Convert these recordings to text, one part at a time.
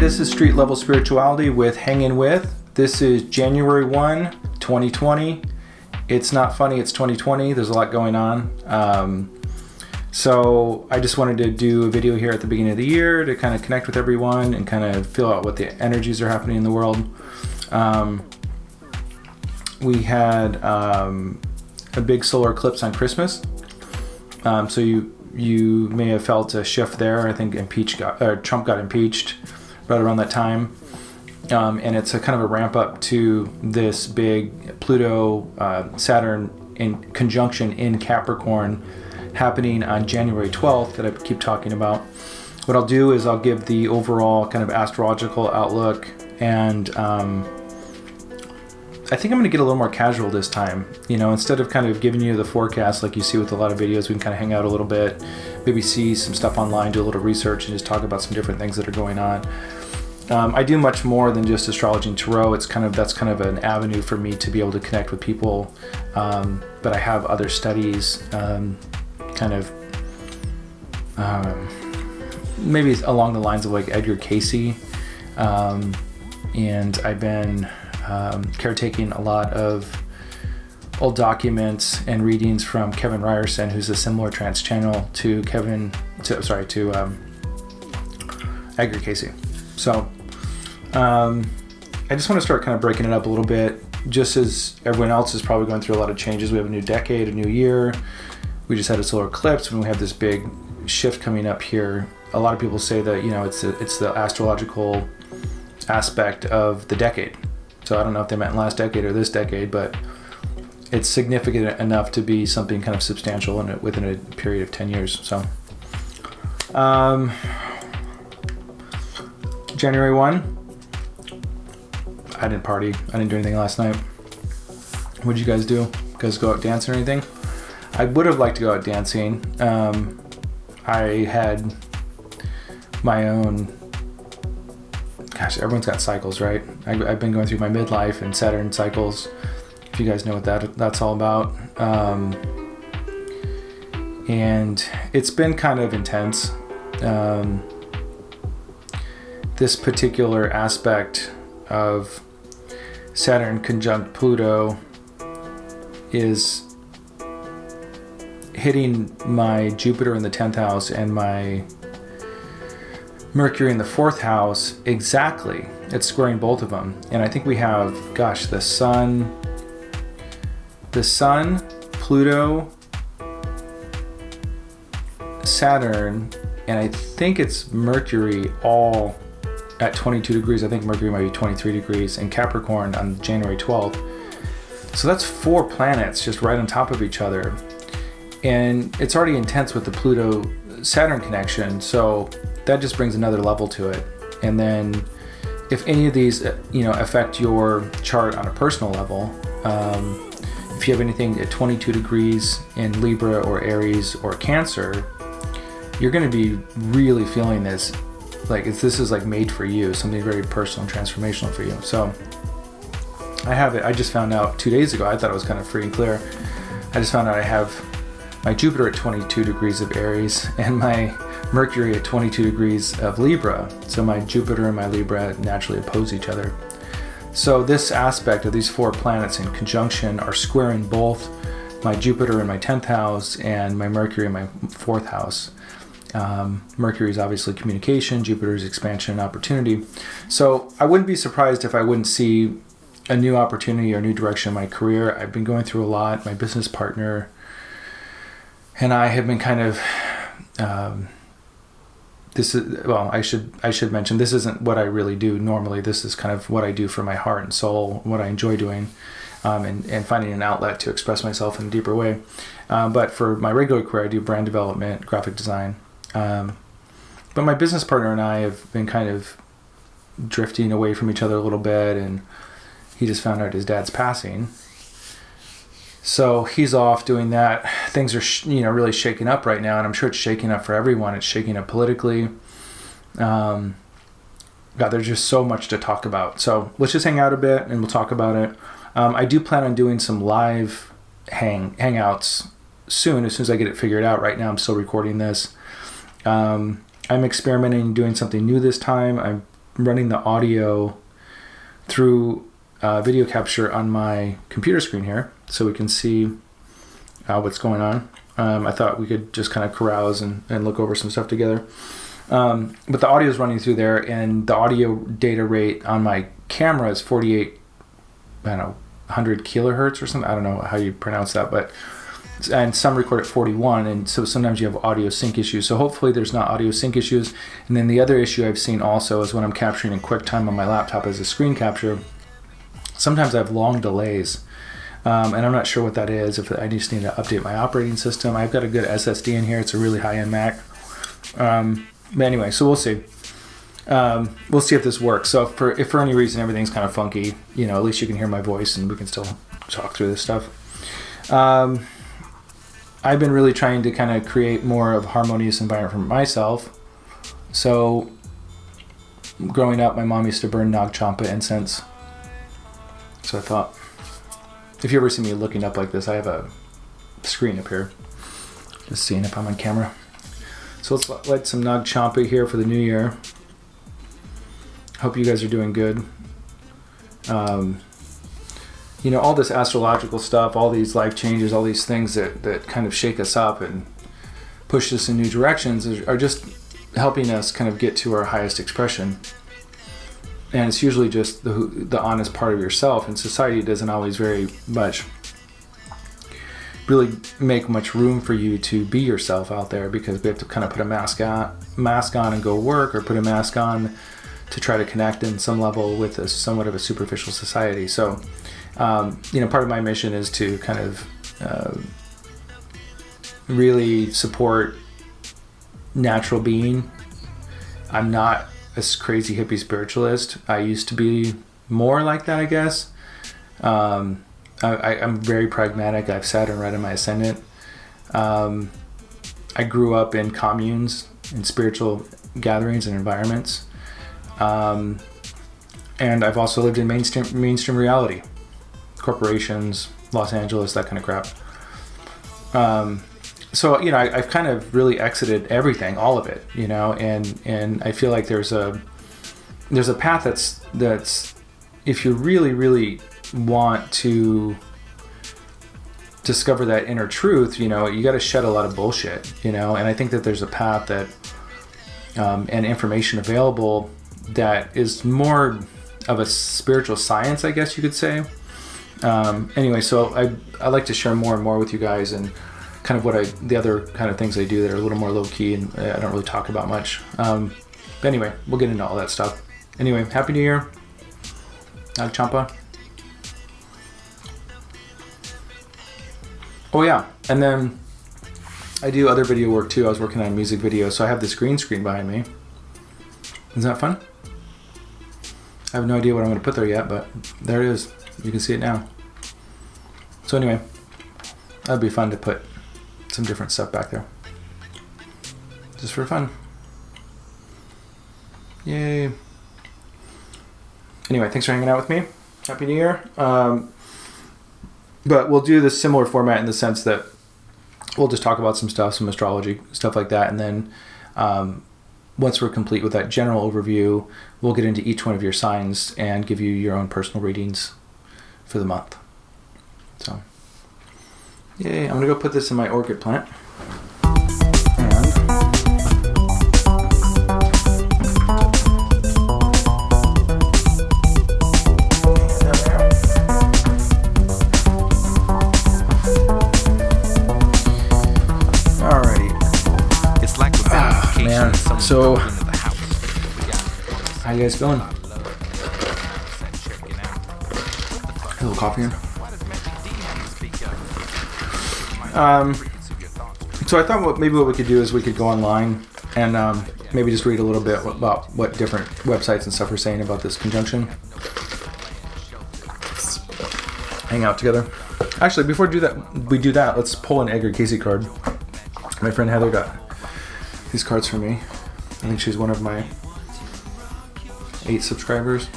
this is Street Level Spirituality with Hangin with. This is January 1, 2020. It's not funny, it's 2020. There's a lot going on. So I just wanted to do a video here at the beginning of the year to kind of connect with everyone and kind of feel out what the energies are happening in the world. We had a big solar eclipse on Christmas. So you may have felt a shift there. I think Trump got impeached right around that time. And it's a kind of a ramp up to this big Pluto Saturn in conjunction in Capricorn happening on January 12th that I keep talking about. What I'll do is I'll give the overall kind of astrological outlook, and I think I'm going to get a little more casual this time. You know, instead of kind of giving you the forecast like you see with a lot of videos, we can kind of hang out a little bit, maybe see some stuff online, do a little research, and just talk about some different things that are going on. I do much more than just astrology and tarot. That's kind of an avenue for me to be able to connect with people. But I have other studies, maybe along the lines of like Edgar Cayce, and I've been caretaking a lot of old documents and readings from Kevin Ryerson, who's a similar trance channel to Edgar Cayce. So I just want to start kind of breaking it up a little bit, just as everyone else is probably going through a lot of changes. We have a new decade, a new year. We just had a solar eclipse, and we have this big shift coming up here. A lot of people say that, you know, it's the astrological aspect of the decade. So I don't know if they meant last decade or this decade, but it's significant enough to be something kind of substantial within a period of 10 years. So January 1, I didn't party. I didn't do anything last night. What did you guys do? You guys go out dancing or anything? I would have liked to go out dancing. I had my own, gosh, everyone's got cycles, right? I've been going through my midlife and Saturn cycles, if you guys know what that's all about. And it's been kind of intense. This particular aspect of Saturn conjunct Pluto is hitting my Jupiter in the 10th house and my Mercury in the 4th house exactly. It's squaring both of them. And I think we have, gosh, the Sun, Pluto, Saturn, and I think it's Mercury all at 22 degrees. I think Mercury might be 23 degrees in Capricorn on January 12th. So that's 4 planets just right on top of each other. And it's already intense with the Pluto-Saturn connection, so that just brings another level to it. And then if any of these, affect your chart on a personal level, if you have anything at 22 degrees in Libra or Aries or Cancer, you're going to be really feeling this. Like this is like made for you, something very personal and transformational for you. So I have it. I just found out 2 days ago. I thought it was kind of free and clear. I just found out I have my Jupiter at 22 degrees of Aries and my Mercury at 22 degrees of Libra. So my Jupiter and my Libra naturally oppose each other. So this aspect of these 4 planets in conjunction are squaring both my Jupiter in my 10th house and my Mercury in my 4th house. Mercury is obviously communication, Jupiter is expansion and opportunity. So I wouldn't be surprised if I wouldn't see a new opportunity or new direction in my career. I've been going through a lot. My business partner and I have been kind of, I should mention, this isn't what I really do normally. This is kind of what I do for my heart and soul, what I enjoy doing, and finding an outlet to express myself in a deeper way. But for my regular career, I do brand development, graphic design. But my business partner and I have been kind of drifting away from each other a little bit, and he just found out his dad's passing. So he's off doing that. Things are, really shaking up right now, and I'm sure it's shaking up for everyone. It's shaking up politically. God, there's just so much to talk about. So let's just hang out a bit, and we'll talk about it. I do plan on doing some live hangouts soon, as soon as I get it figured out. Right now, I'm still recording this. I'm experimenting, doing something new this time. I'm running the audio through video capture on my computer screen here, so we can see what's going on. I thought we could just kind of carouse and look over some stuff together. But the audio is running through there, and the audio data rate on my camera is 100 kilohertz or something. I don't know how you pronounce that, but and some record at 41, and so sometimes you have audio sync issues. So hopefully there's not audio sync issues. And then the other issue I've seen also is when I'm capturing in QuickTime on my laptop as a screen capture, sometimes I have long delays. And I'm not sure what that is, if I just need to update my operating system. I've got a good SSD in here. It's a really high-end Mac. But anyway, so we'll see. We'll see if this works. So if for any reason everything's kind of funky, at least you can hear my voice and we can still talk through this stuff. I've been really trying to kind of create more of a harmonious environment for myself. So growing up, my mom used to burn Nag Champa incense. So I thought, if you ever see me looking up like this, I have a screen up here. Just seeing if I'm on camera. So let's light some Nag Champa here for the new year. Hope you guys are doing good. All this astrological stuff, all these life changes, all these things that kind of shake us up and push us in new directions are just helping us kind of get to our highest expression. And it's usually just the honest part of yourself, and society doesn't always really make much room for you to be yourself out there, because we have to kind of put a mask on and go work, or put a mask on to try to connect in some level with somewhat of a superficial society. So part of my mission is to kind of really support natural being. I'm not a crazy hippie spiritualist. I used to be more like that, I guess. I'm very pragmatic. I have Saturn right in my ascendant. I grew up in communes, in spiritual gatherings and environments. And I've also lived in mainstream reality. Corporations, Los Angeles, that kind of crap. So I've kind of really exited everything, all of it, and I feel like there's a path that's if you really, really want to discover that inner truth, you got to shed a lot of bullshit, and I think that there's a path that and information available that is more of a spiritual science, I guess you could say. Anyway, so I like to share more and more with you guys, and kind of the other kind of things I do that are a little more low key and I don't really talk about much. But anyway, we'll get into all that stuff. Anyway, Happy New Year. Nag Champa. Oh yeah, and then I do other video work too. I was working on a music video, so I have this green screen behind me. Isn't that fun? I have no idea what I'm going to put there yet, but there it is. You can see it now. So anyway, that'd be fun to put some different stuff back there. Just for fun. Yay. Anyway, thanks for hanging out with me. Happy New Year. But we'll do this similar format in the sense that we'll just talk about some stuff, some astrology, stuff like that. And then once we're complete with that general overview, we'll get into each one of your signs and give you your own personal readings for the month. So, yay, I'm going to go put this in my orchid plant. So, how you guys feeling? A little coffee here. So I thought maybe what we could do is we could go online and maybe just read a little bit about what different websites and stuff are saying about this conjunction. Hang out together. Actually, before we do that, let's pull an Edgar Casey card. My friend Heather got these cards for me. I think she's one of my 8 subscribers.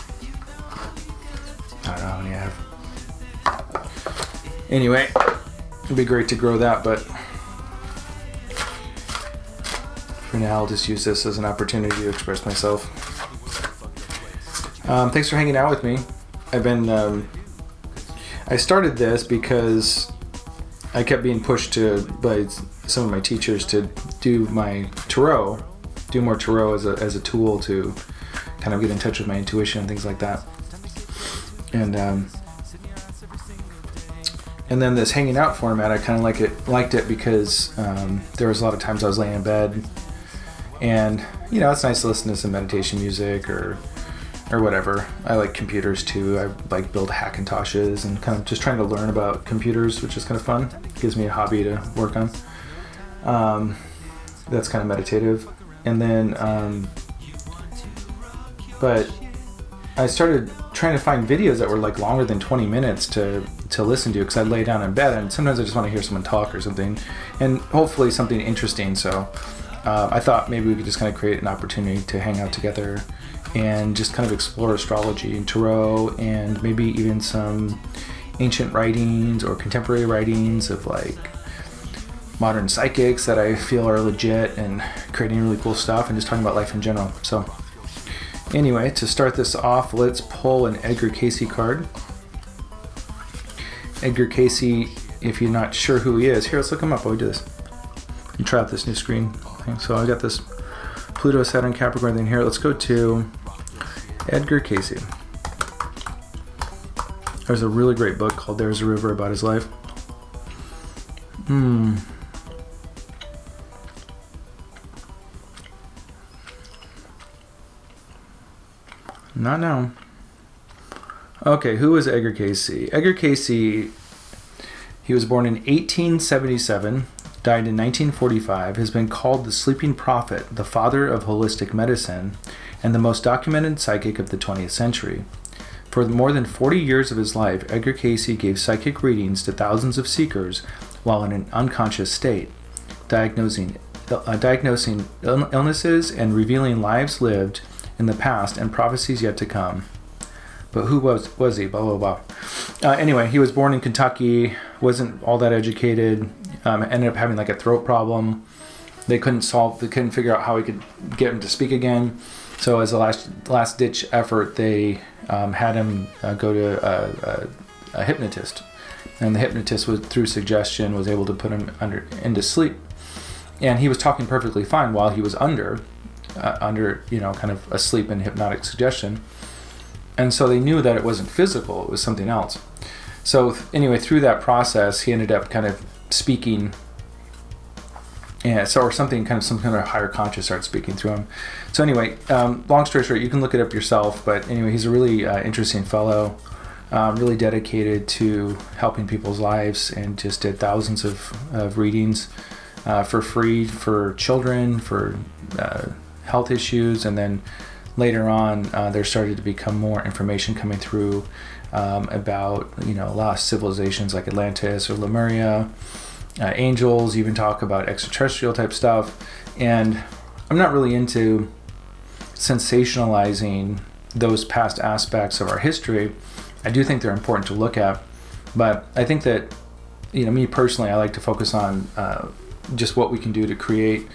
I don't know how many I have. Anyway, it'd be great to grow that, but for now I'll just use this as an opportunity to express myself. Thanks for hanging out with me. I started this because I kept being pushed by some of my teachers to do more tarot as a tool to kind of get in touch with my intuition and things like that. And then this hanging out format, I kind of liked it because there was a lot of times I was laying in bed, and it's nice to listen to some meditation music or whatever. I like computers too. I like build Hackintoshes and kind of just trying to learn about computers, which is kind of fun. It gives me a hobby to work on. That's kind of meditative. And then, but I started trying to find videos that were like longer than 20 minutes to listen to, because I'd lay down in bed and sometimes I just want to hear someone talk or something, and hopefully something interesting. So I thought maybe we could just kind of create an opportunity to hang out together and just kind of explore astrology and tarot, and maybe even some ancient writings or contemporary writings of like modern psychics that I feel are legit and creating really cool stuff, and just talking about life in general. So anyway, to start this off, let's pull an Edgar Cayce card. Edgar Cayce, if you're not sure who he is, here, let's look him up while we do this. You try out this new screen thing. So I got this Pluto, Saturn, Capricorn thing here. Let's go to Edgar Cayce. There's a really great book called There's a River about his life. Not now. Okay, who is Edgar Cayce? Edgar Cayce, he was born in 1877, died in 1945, has been called the sleeping prophet, the father of holistic medicine, and the most documented psychic of the 20th century. For more than 40 years of his life, Edgar Cayce gave psychic readings to thousands of seekers while in an unconscious state, diagnosing illnesses and revealing lives lived in the past and prophecies yet to come. But who was he? Blah, blah, blah. Anyway, he was born in Kentucky, wasn't all that educated, ended up having like a throat problem. They couldn't figure out how he could get him to speak again. So as a last ditch effort, they had him go to a hypnotist. And the hypnotist, through suggestion, was able to put him into sleep. And he was talking perfectly fine while he was under kind of asleep in hypnotic suggestion. And so they knew that it wasn't physical, it was something else. So anyway, through that process, he ended up kind of speaking, and some kind of higher conscious started speaking through him. So anyway, long story short, you can look it up yourself, but anyway, he's a really interesting fellow, really dedicated to helping people's lives, and just did thousands of readings for free for children, for health issues, and then later on, there started to become more information coming through about lost civilizations like Atlantis or Lemuria. Angels even talk about extraterrestrial type stuff, and I'm not really into sensationalizing those past aspects of our history. I do think they're important to look at, but I think that me personally, I like to focus on just what we can do to create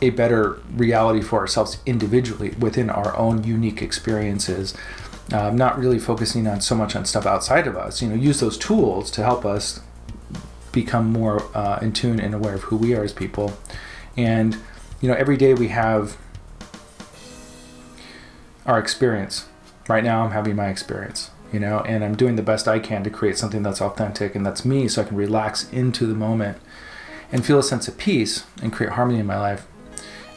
a better reality for ourselves individually within our own unique experiences. Not really focusing on so much on stuff outside of us. Use those tools to help us become more in tune and aware of who we are as people. And every day we have our experience. Right now I'm having my experience, and I'm doing the best I can to create something that's authentic and that's me, so I can relax into the moment and feel a sense of peace and create harmony in my life.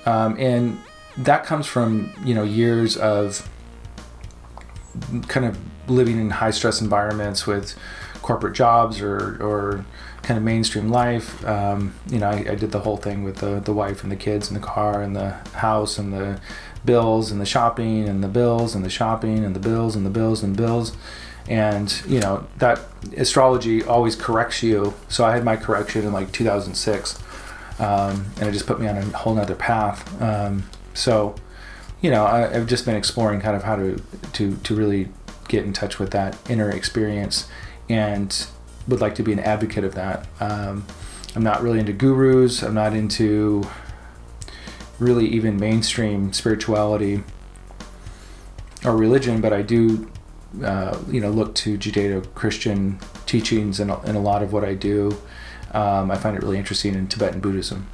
And that comes from years of kind of living in high stress environments with corporate jobs or kind of mainstream life. I did the whole thing with the wife and the kids and the car and the house and the bills and the shopping and the bills and the shopping and the bills and the bills and bills. And that astrology always corrects you. So I had my correction in like 2006, and it just put me on a whole nother path. So I've just been exploring kind of how to really get in touch with that inner experience, and would like to be an advocate of that. I'm not really into gurus. I'm not into really even mainstream spirituality. or religion, but I do, look to Judeo-Christian teachings in a lot of what I do. I find it really interesting in Tibetan Buddhism.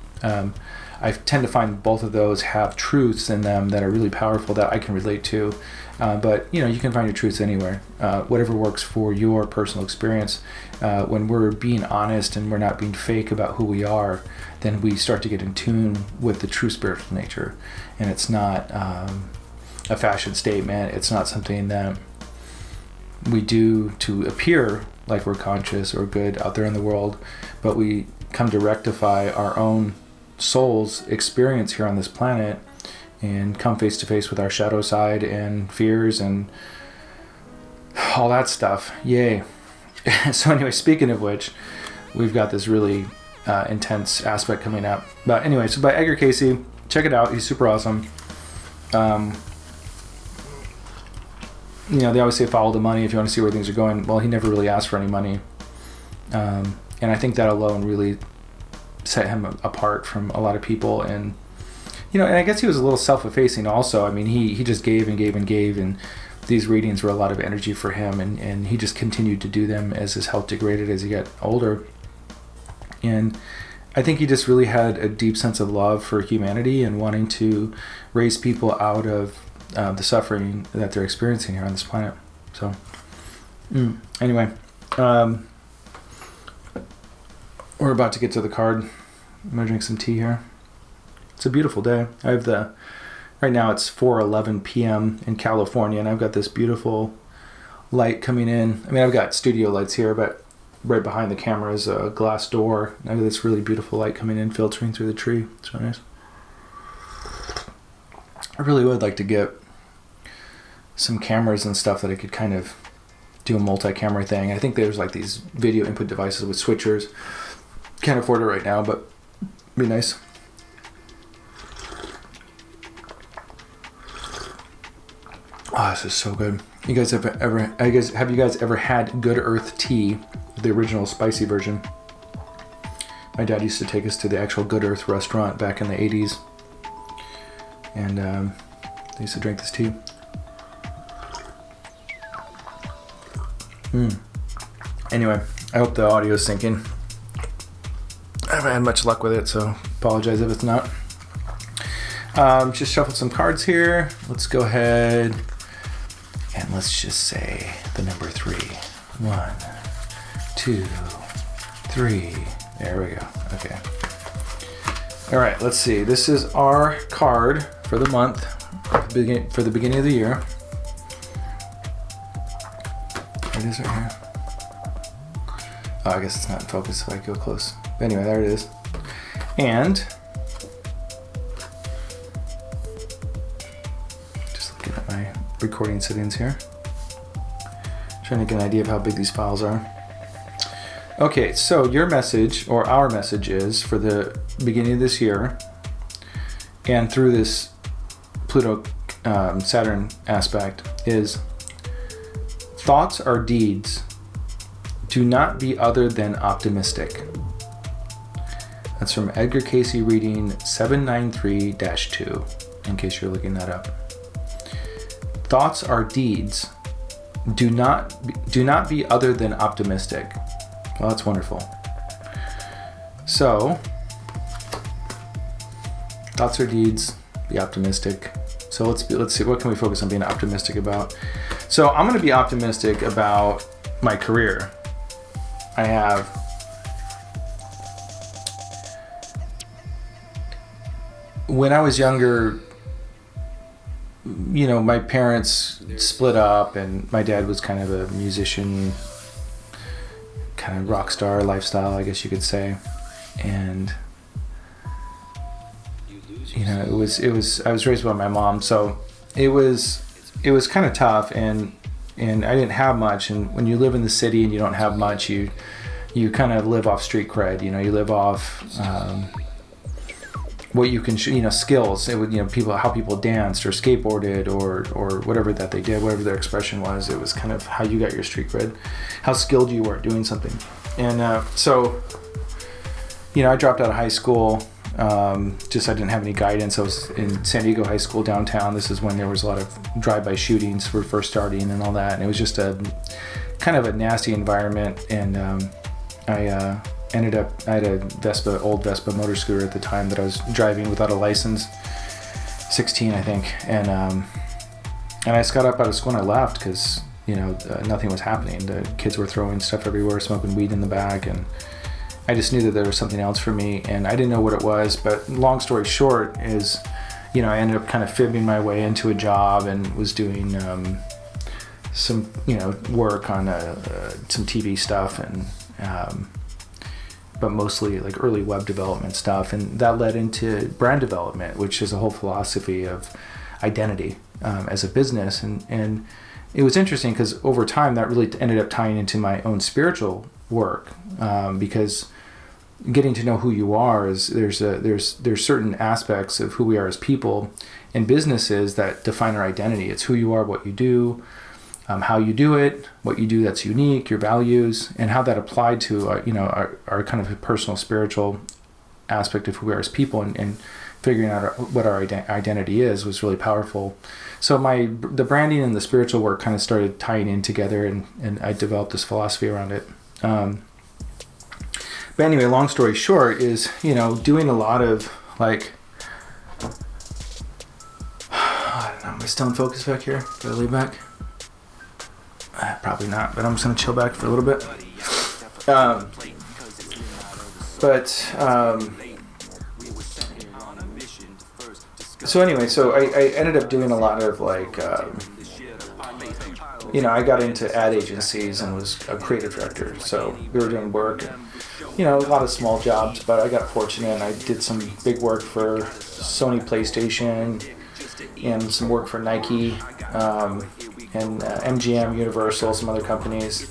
I tend to find both of those have truths in them that are really powerful that I can relate to. But you can find your truths anywhere. Whatever works for your personal experience. When we're being honest and we're not being fake about who we are, then we start to get in tune with the true spiritual nature. And it's not a fashion statement. It's not something that we do to appear like we're conscious or good out there in the world, but we come to rectify our own soul's experience here on this planet and come face to face with our shadow side and fears and all that stuff. Yay. So anyway, speaking of which, we've got this really intense aspect coming up. But anyway, so by Edgar Cayce, check it out. He's super awesome. They always say follow the money if you want to see where things are going. Well, he never really asked for any money. And I think that alone really set him apart from a lot of people. And and I guess he was a little self-effacing also. I mean, he just gave and gave and gave, and these readings were a lot of energy for him, and he just continued to do them as his health degraded as he got older. And I think he just really had a deep sense of love for humanity and wanting to raise people out of the suffering that they're experiencing here on this planet. So anyway, we're about to get to the card. I'm gonna drink some tea here. It's a beautiful day. I have right now it's 4:11 p.m. in California, and I've got this beautiful light coming in. I mean, I've got studio lights here, but right behind the camera is a glass door. I have this really beautiful light coming in, filtering through the tree. It's really nice. I really would like to get some cameras and stuff that I could kind of do a multi-camera thing. I think there's like these video input devices with switchers. Can't afford it right now, but it'd be nice. Oh, this is so good. Have you guys ever had Good Earth tea, the original spicy version? My dad used to take us to the actual Good Earth restaurant back in the 80s. And they used to drink this tea. Anyway, I hope the audio is syncing. I haven't had much luck with it, so apologize if it's not. Just shuffled some cards here. Let's go ahead and let's just say the number 3. 1, 2, 3. There we go. Okay. All right, let's see. This is our card for the month, for the beginning of the year. It is right here. Oh, I guess it's not in focus if I go close. But anyway, there it is. And just looking at my recording settings here. Trying to get an idea of how big these files are. Okay, so your message, or our message, is for the beginning of this year and through this Pluto Saturn aspect is: thoughts are deeds. Do not be other than optimistic. That's from Edgar Cayce reading 793-2, in case you're looking that up. Thoughts are deeds. Do not be other than optimistic. Well, that's wonderful. So, thoughts are deeds. Be optimistic. So let's see. What can we focus on being optimistic about? So I'm going to be optimistic about my career. When I was younger, my parents split up, and my dad was kind of a musician, kind of rock star lifestyle, I guess you could say. And it was I was raised by my mom, so it was kind of tough, and I didn't have much. And when you live in the city and you don't have much, you kind of live off street cred. You live off what you can, skills. It would, how people danced or skateboarded or whatever that they did, whatever their expression was. It was kind of how you got your street cred, how skilled you were at doing something. And so I dropped out of high school Just I didn't have any guidance. I was in San Diego High School downtown. This is when there was a lot of drive-by shootings were first starting and all that. And it was just a kind of a nasty environment. And I ended up, I had a old Vespa motor scooter at the time that I was driving without a license, 16 I think. And I just got up out of school and I left because, nothing was happening. The kids were throwing stuff everywhere, smoking weed in the back, and I just knew that there was something else for me, and I didn't know what it was. But long story short is, I ended up kind of fibbing my way into a job and was doing some, work on some TV stuff, and but mostly like early web development stuff, and that led into brand development, which is a whole philosophy of identity as a business, and it was interesting because over time that really ended up tying into my own spiritual work, because getting to know who you are is there's certain aspects of who we are as people and businesses that define our identity. It's who you are, what you do, how you do it, what you do that's unique, your values, and how that applied to our kind of personal spiritual aspect of who we are as people, and figuring out what our identity is was really powerful. So the branding and the spiritual work kind of started tying in together, and I developed this philosophy around it. But anyway, long story short is, doing a lot of like, I don't know, my stone focus back here. Gotta lean back. Probably not, but I'm just gonna chill back for a little bit. So anyway, so I ended up doing a lot of like, I got into ad agencies and was a creative director. So we were doing work, and, a lot of small jobs, but I got fortunate and I did some big work for Sony PlayStation and some work for Nike, and MGM, Universal, some other companies.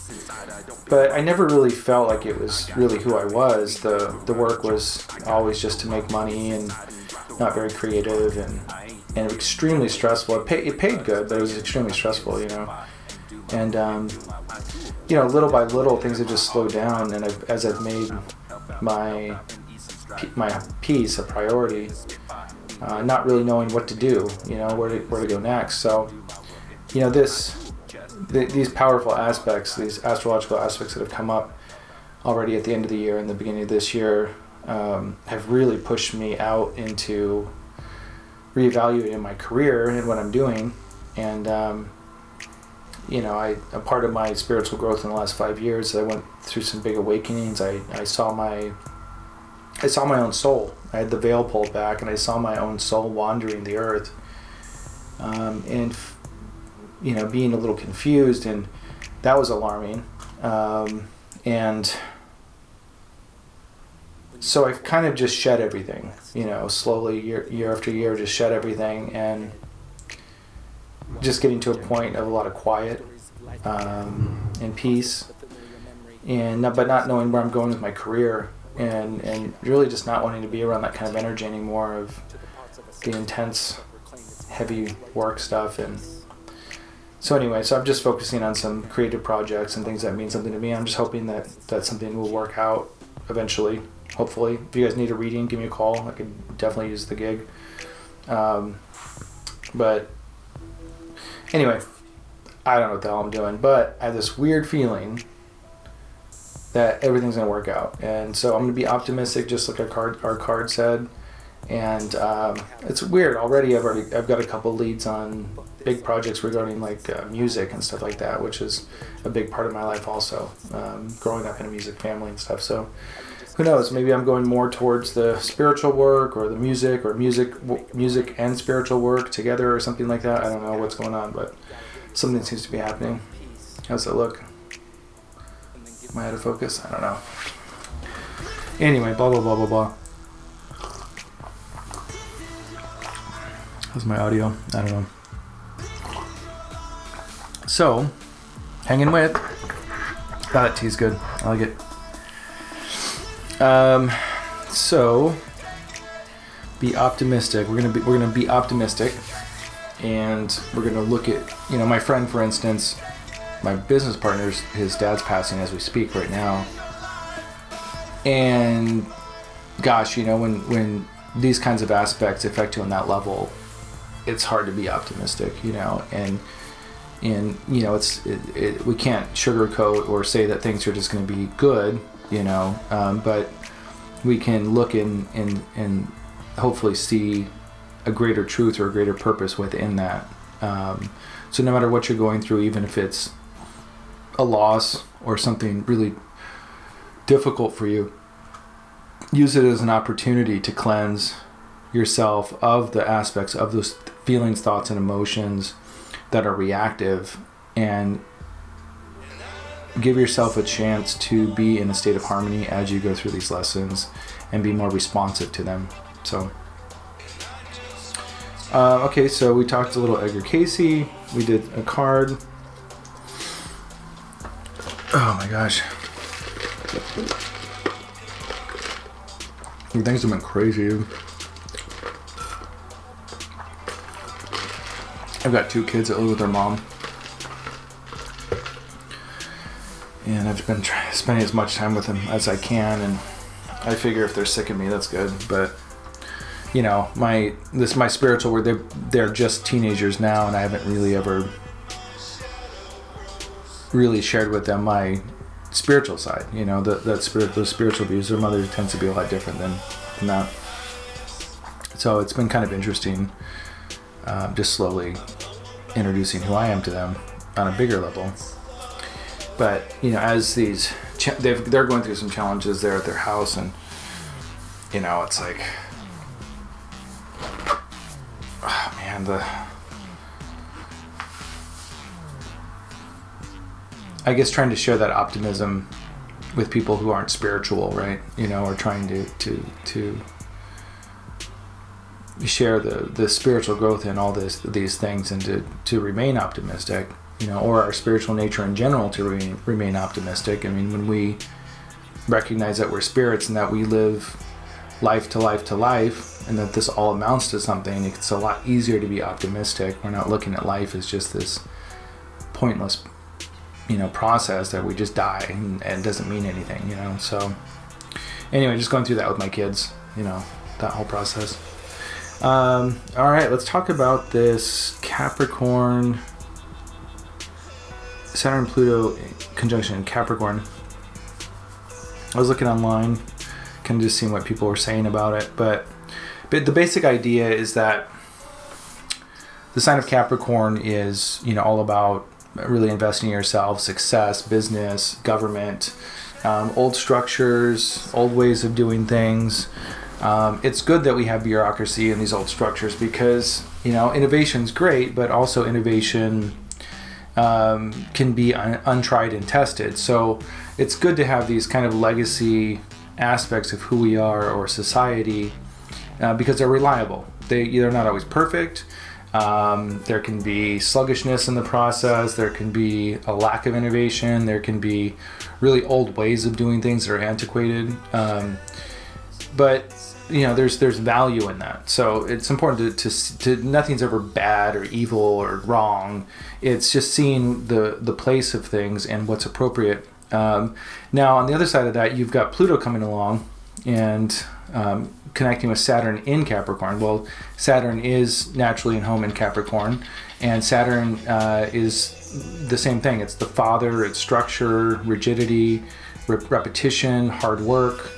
But I never really felt like it was really who I was. The work was always just to make money and not very creative and extremely stressful. It paid good, but it was extremely stressful, And little by little, things have just slowed down. And as I've made my piece a priority, not really knowing what to do, where to go next. So, these powerful aspects, these astrological aspects that have come up already at the end of the year and the beginning of this year, have really pushed me out into reevaluating my career and what I'm doing. And, a part of my spiritual growth in the last 5 years, I went through some big awakenings. I saw my own soul. I had the veil pulled back and I saw my own soul wandering the earth. And being a little confused, and that was alarming. And so I've kind of just shed everything, slowly year after year, just shed everything, and just getting to a point of a lot of quiet and peace, but not knowing where I'm going with my career, and really just not wanting to be around that kind of energy anymore of the intense, heavy work stuff. And so anyway, so I'm just focusing on some creative projects and things that mean something to me. I'm just hoping that something will work out eventually, hopefully. If you guys need a reading, give me a call. I could definitely use the gig. But anyway, I don't know what the hell I'm doing, but I have this weird feeling that everything's going to work out. And so I'm going to be optimistic, just like our card said. And it's weird. I've got a couple leads on big projects regarding like music and stuff like that, which is a big part of my life also, growing up in a music family and stuff. So who knows, maybe I'm going more towards the spiritual work or the music, or music and spiritual work together or something like that. I don't know what's going on, but something seems to be happening. How's it look? Am I out of focus? I don't know. Anyway, blah, blah, blah, blah, blah. How's my audio? I don't know. So, hanging with. That tea's good. I like it. So, be optimistic. We're gonna be optimistic, and we're gonna look at, my friend, for instance, my business partner's, his dad's passing as we speak right now. And gosh, when these kinds of aspects affect you on that level, it's hard to be optimistic, and we can't sugarcoat or say that things are just going to be good, but we can look and hopefully see a greater truth or a greater purpose within that. So no matter what you're going through, even if it's a loss or something really difficult for you, use it as an opportunity to cleanse yourself of the aspects of those feelings, thoughts, and emotions that are reactive, and give yourself a chance to be in a state of harmony as you go through these lessons and be more responsive to them. So, okay, so we talked a little Edgar Casey. We did a card. Oh my gosh. Things have been crazy. I've got 2 kids that live with their mom. And I've been spending as much time with them as I can, and I figure if they're sick of me, that's good. But my spiritual world, they're just teenagers now, and I haven't really ever really shared with them my spiritual side. Those spiritual views. Their mother tends to be a lot different than that. So it's been kind of interesting, just slowly introducing who I am to them on a bigger level. But as these they're going through some challenges there at their house, and it's like, oh man, I guess trying to share that optimism with people who aren't spiritual, right? Or trying to share the spiritual growth in all these things, and to remain optimistic, or our spiritual nature in general to remain optimistic. I mean, when we recognize that we're spirits and that we live life to life to life, and that this all amounts to something, it's a lot easier to be optimistic. We're not looking at life as just this pointless process that we just die and it doesn't mean anything, So anyway, just going through that with my kids, that whole process. All right, let's talk about this Capricorn, Saturn Pluto conjunction in Capricorn. I was looking online, kind of just seeing what people were saying about it, but the basic idea is that the sign of Capricorn is, all about really investing in yourself, success, business, government, old structures, old ways of doing things. It's good that we have bureaucracy in these old structures because, innovation's great, but also innovation can be untried and tested. So it's good to have these kind of legacy aspects of who we are or society because they're reliable. They're not always perfect. There can be sluggishness in the process. There can be a lack of innovation. There can be really old ways of doing things that are antiquated. But there's value in that. So it's important to nothing's ever bad or evil or wrong. It's just seeing the place of things and what's appropriate. Now on the other side of that, you've got Pluto coming along and connecting with Saturn in Capricorn. Well, Saturn is naturally in home in Capricorn, and Saturn is the same thing. It's the father, it's structure, rigidity, repetition, hard work,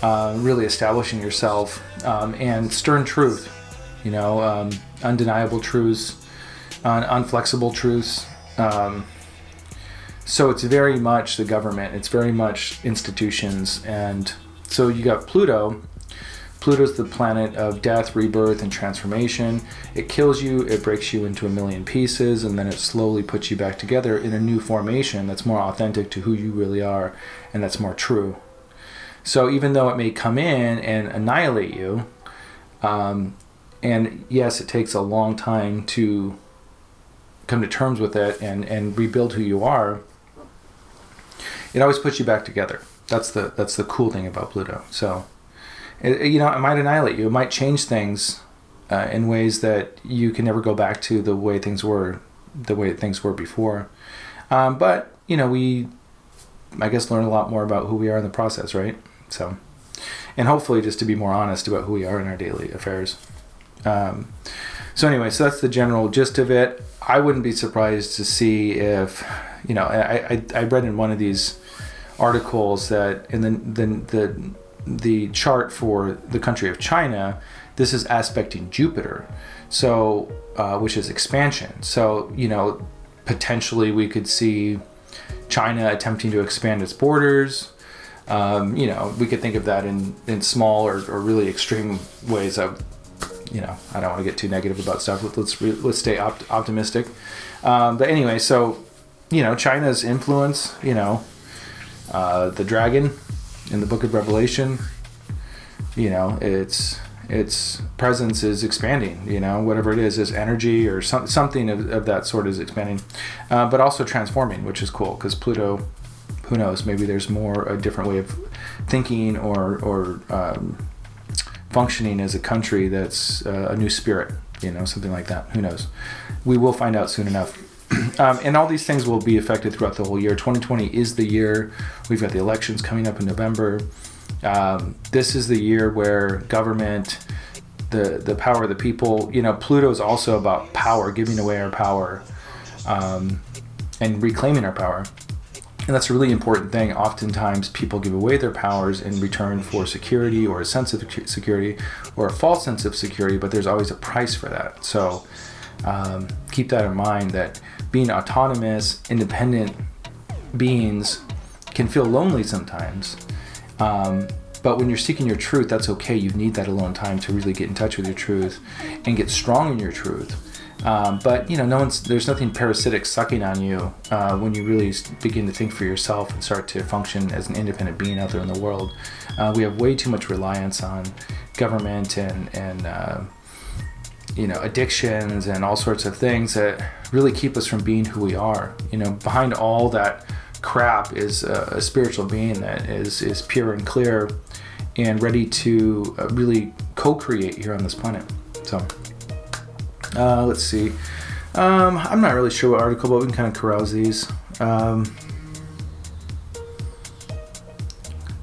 really establishing yourself, and stern truth, undeniable truths, unflexible truths. So it's very much the government, it's very much institutions, and so you got Pluto. Pluto's the planet of death, rebirth, and transformation. It kills you, it breaks you into a million pieces, and then it slowly puts you back together in a new formation that's more authentic to who you really are, and that's more true. So even though it may come in and annihilate you, and yes, it takes a long time to come to terms with it and rebuild who you are, it always puts you back together. That's the cool thing about Pluto. So, it might annihilate you. It might change things in ways that you can never go back to the way things were before. But we, I guess, learn a lot more about who we are in the process, right? So, and hopefully just to be more honest about who we are in our daily affairs. So anyway, so that's the general gist of it. I wouldn't be surprised to see if, I read in one of these articles that in the chart for the country of China, this is aspecting Jupiter, so which is expansion. So potentially we could see China attempting to expand its borders. We could think of that in small or really extreme ways. I don't want to get too negative about stuff. Let's stay optimistic. But anyway, so China's influence, the dragon in the Book of Revelation, its presence is expanding. Whatever it is energy or something of that sort is expanding, but also transforming, which is cool because Pluto, who knows, maybe there's a different way of thinking or functioning as a country that's a new spirit, something like that. Who knows? We will find out soon enough. And all these things will be affected throughout the whole year. 2020 is the year. We've got the elections coming up in November. This is the year where government, the power of the people, Pluto is also about power, giving away our power, and reclaiming our power. And that's a really important thing. Oftentimes people give away their powers in return for security or a sense of security or a false sense of security, but there's always a price for that. So keep that in mind, that being autonomous, independent beings can feel lonely sometimes. But when you're seeking your truth, that's okay. You need that alone time to really get in touch with your truth and get strong in your truth. But there's nothing parasitic sucking on you when you really begin to think for yourself and start to function as an independent being out there in the world. We have way too much reliance on government and addictions and all sorts of things that really keep us from being who we are. Behind all that crap is a spiritual being that is pure and clear and ready to really co-create here on this planet. So let's see. I'm not really sure what article, but we can kind of carouse these.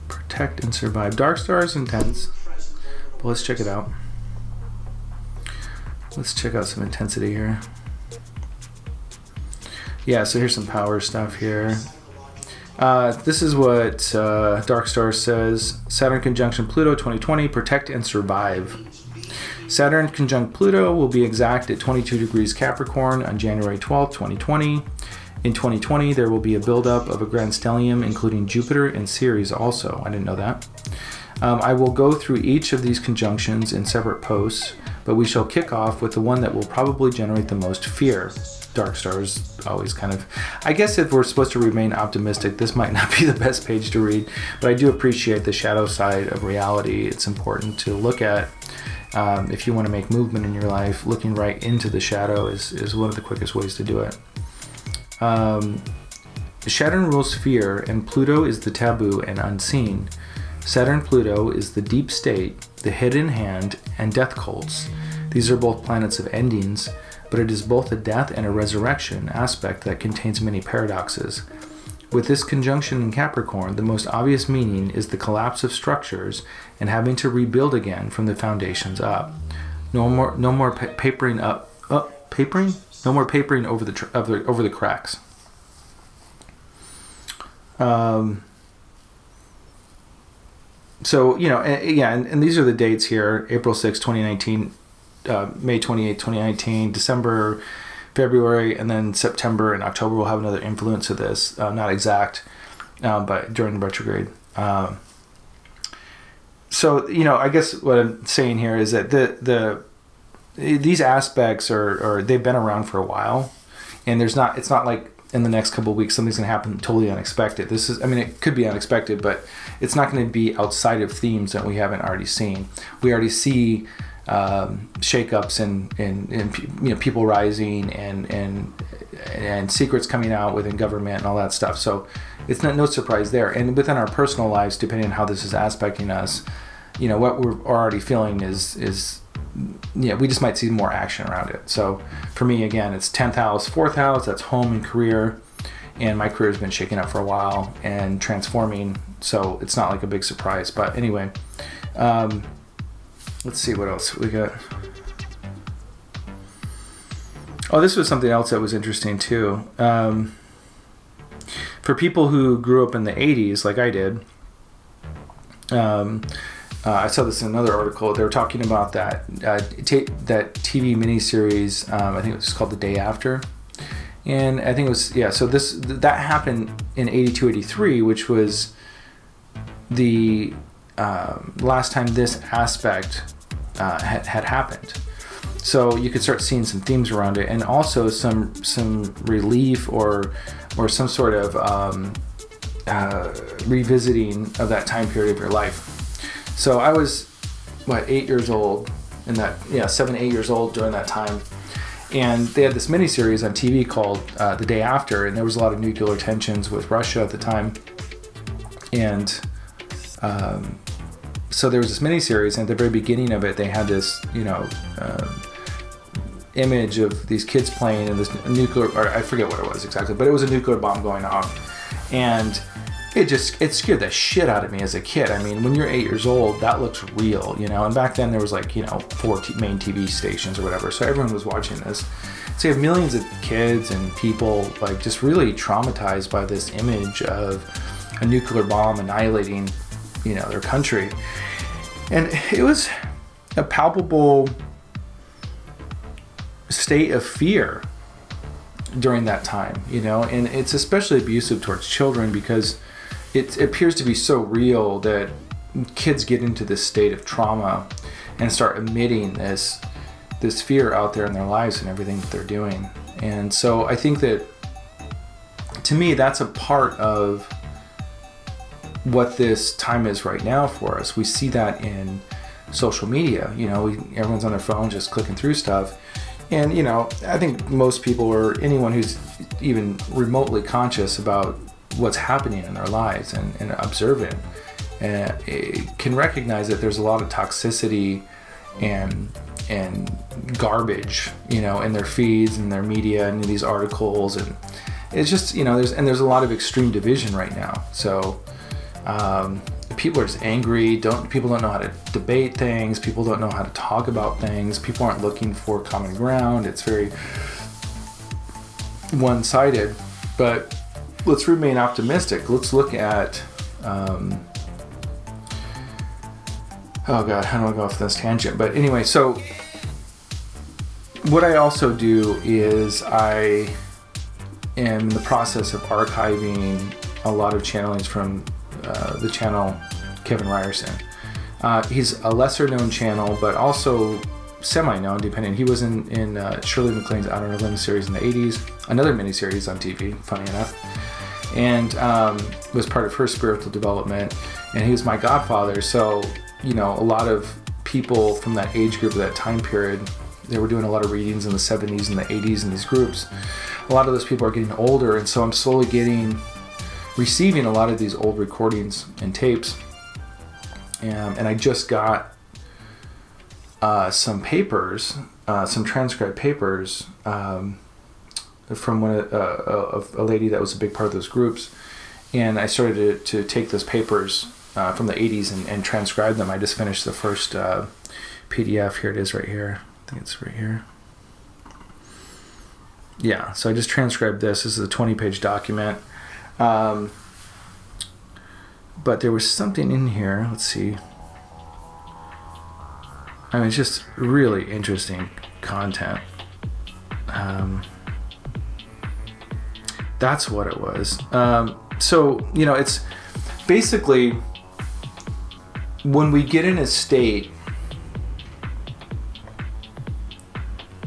Protect and survive. Dark Star is intense, but let's check it out. Let's check out some intensity here. Yeah, so here's some power stuff here. This is what Dark Star says. Saturn conjunction Pluto 2020, protect and survive. Saturn conjunct Pluto will be exact at 22 degrees Capricorn on January 12, 2020. In 2020, there will be a buildup of a grand stellium, including Jupiter and Ceres also. I didn't know that. I will go through each of these conjunctions in separate posts, but we shall kick off with the one that will probably generate the most fear. Dark Star is always kind of... I guess if we're supposed to remain optimistic, this might not be the best page to read, but I do appreciate the shadow side of reality. It's important to look at. If you want to make movement in your life, looking right into the shadow is one of the quickest ways to do it. Saturn rules fear, and Pluto is the taboo and unseen. Saturn-Pluto is the deep state, the hidden hand, and death cults. These are both planets of endings, but it is both a death and a resurrection aspect that contains many paradoxes. With this conjunction in Capricorn, the most obvious meaning is the collapse of structures and having to rebuild again from the foundations up. No more papering up. Papering? No more papering over the cracks. So, and these are the dates here: April 6, 2019, May 28, 2019, December, February, and then September and October will have another influence of this. Not exact, but during the retrograde. So, I guess what I'm saying here is that these aspects they've been around for a while, and it's not like in the next couple of weeks something's going to happen totally unexpected. It could be unexpected, but it's not going to be outside of themes that we haven't already seen. We already see shakeups and people rising and secrets coming out within government and all that stuff. So it's no surprise there. And within our personal lives, depending on how this is aspecting us, what we're already feeling is we just might see more action around it. So for me, again, it's 10th house, 4th house, that's home and career. and my career has been shaking up for a while and transforming, so it's not like a big surprise. But anyway, let's see what else we got. Oh, this was something else that was interesting too. For people who grew up in the 80s, like I did, I saw this in another article. They were talking about that TV miniseries. I think it was called The Day After, and I think it was So that happened in 82, 83, which was the last time this aspect had happened. So you could start seeing some themes around it, and also some relief or some sort of revisiting of that time period of your life. So I was 8 years old in that 7, 8 years old during that time, and they had this miniseries on TV called The Day After, and there was a lot of nuclear tensions with Russia at the time, and so there was this miniseries, and at the very beginning of it, they had this image of these kids playing in this nuclear, or I forget what it was exactly, but it was a nuclear bomb going off, and it scared the shit out of me as a kid. I mean, when you're 8 years old, that looks real, and back then there was 4 main TV stations or whatever, so everyone was watching this. So you have millions of kids and people just really traumatized by this image of a nuclear bomb annihilating, their country. And it was a palpable state of fear during that time, and it's especially abusive towards children because it appears to be so real that kids get into this state of trauma and start emitting this fear out there in their lives and everything that they're doing. And so I think that, to me, that's a part of what this time is right now for us. We see that in social media. Everyone's on their phone just clicking through stuff. And, I think most people, or anyone who's even remotely conscious about what's happening in their lives and observant, can recognize that there's a lot of toxicity and garbage, in their feeds and their media and these articles. And it's just, there's a lot of extreme division right now. So people are just angry. People don't know how to debate things. People don't know how to talk about things. People aren't looking for common ground. It's very one-sided. But let's remain optimistic. Let's look at oh god, how do I go off this tangent? But anyway, so what I also do is I am in the process of archiving a lot of channelings from the channel Kevin Ryerson. He's a lesser known channel, but also semi-known, depending. He was in Shirley MacLaine's Out on a Limb series in the 80s, another miniseries on TV, funny enough, and was part of her spiritual development, and he was my godfather. So, a lot of people from that age group of that time period, they were doing a lot of readings in the 70s and the 80s in these groups. A lot of those people are getting older, and so I'm slowly receiving a lot of these old recordings and tapes, and I just got some papers, some transcribed papers from a lady that was a big part of those groups, and I started to take those papers from the 80s and transcribe them. I just finished the first PDF. Here it is right here. I think it's right here. Yeah, so I just transcribed this. This is a 20-page document. But there was something in here. Let's see. I mean, it's just really interesting content. That's what it was. So, it's basically when we get in a state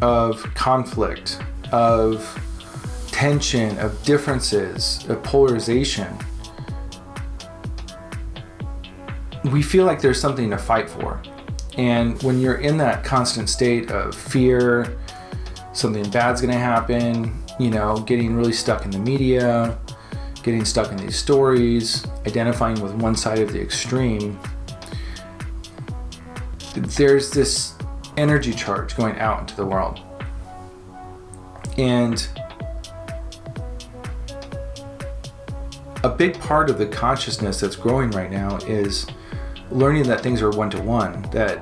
of conflict, of tension, of differences, of polarization, we feel like there's something to fight for. And when you're in that constant state of fear, something bad's gonna happen, getting really stuck in the media, getting stuck in these stories, identifying with one side of the extreme, there's this energy charge going out into the world. And a big part of the consciousness that's growing right now is learning that things are one-to-one, that